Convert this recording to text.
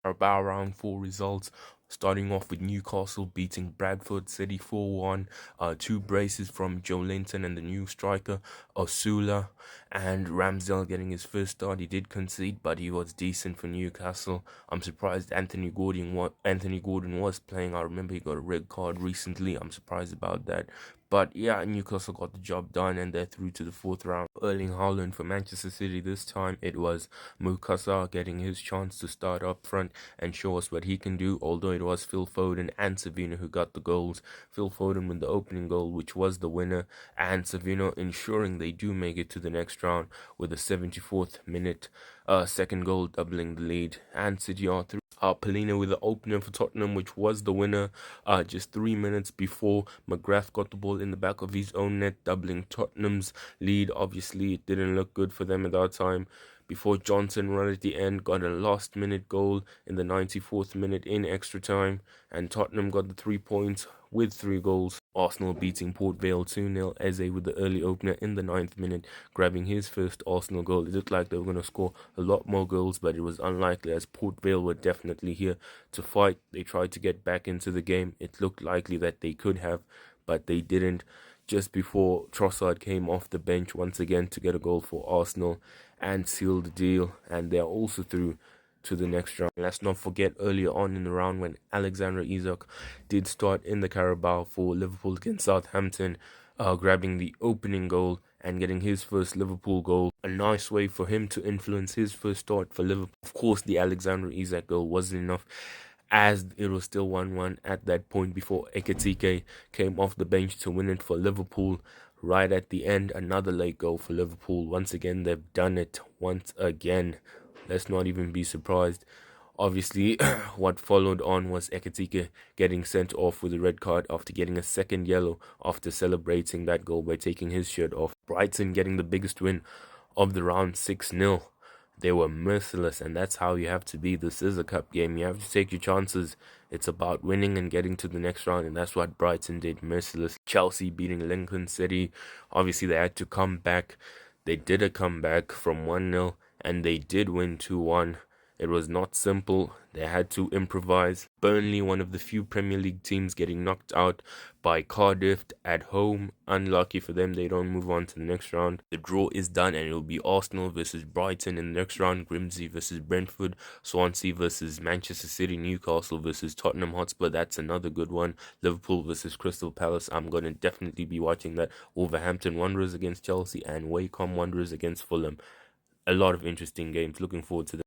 Carabao round 4 results. Starting off with Newcastle beating Bradford City 4-1. Two braces from Joe Linton and the new striker Osula, and Ramsdale getting his first start. He did concede, but he was decent for Newcastle. I'm surprised Anthony Gordon was playing. I remember he got a red card recently. I'm surprised about that. But yeah, Newcastle got the job done and they're through to the fourth round. Erling Haaland for Manchester City. This time it was Mukasa getting his chance to start up front and show us what he can do, although it was Phil Foden and Savino who got the goals. Phil Foden with the opening goal, which was the winner, and Savino ensuring they do make it to the next round with the 74th minute second goal doubling the lead. And City are through. Polina with the opener for Tottenham, which was the winner just 3 minutes before McGrath got the ball in the back of his own net, doubling Tottenham's lead. Obviously, it didn't look good for them at that time. Before Johnson, right at the end, got a last minute goal in the 94th minute in extra time, and Tottenham got the 3 points with 3 goals. Arsenal beating Port Vale 2-0. Eze with the early opener in the 9th minute, grabbing his first Arsenal goal. It looked like they were going to score a lot more goals, but it was unlikely as Port Vale were definitely here to fight. They tried to get back into the game. It looked likely that they could have, but they didn't. Just before Trossard came off the bench once again to get a goal for Arsenal and seal the deal, and they're also through to the next round. Let's not forget earlier on in the round when Alexander Isak did start in the Carabao for Liverpool against Southampton, grabbing the opening goal and getting his first Liverpool goal. A nice way for him to influence his first start for Liverpool. Of course, the Alexander Isak goal wasn't enough, as it was still 1-1 at that point before Ekitike came off the bench to win it for Liverpool. Right at the end, another late goal for Liverpool. Once again, they've done it once again. Let's not even be surprised. Obviously, what followed on was Ekitike getting sent off with a red card after getting a second yellow after celebrating that goal by taking his shirt off. Brighton getting the biggest win of the round 6-0. They were merciless, and that's how you have to be. This is a cup game. You have to take your chances. It's about winning and getting to the next round, and that's what Brighton did. Merciless. Chelsea beating Lincoln City. Obviously, they had to come back. They did a comeback from 1-0, and they did win 2-1. It was not simple. They had to improvise. Burnley, one of the few Premier League teams getting knocked out by Cardiff at home. Unlucky for them, they don't move on to the next round. The draw is done and it will be Arsenal versus Brighton in the next round, Grimsby versus Brentford, Swansea versus Manchester City, Newcastle versus Tottenham Hotspur. That's another good one. Liverpool versus Crystal Palace. I'm going to definitely be watching that. Wolverhampton Wanderers against Chelsea and Wycombe Wanderers against Fulham. A lot of interesting games. Looking forward to them.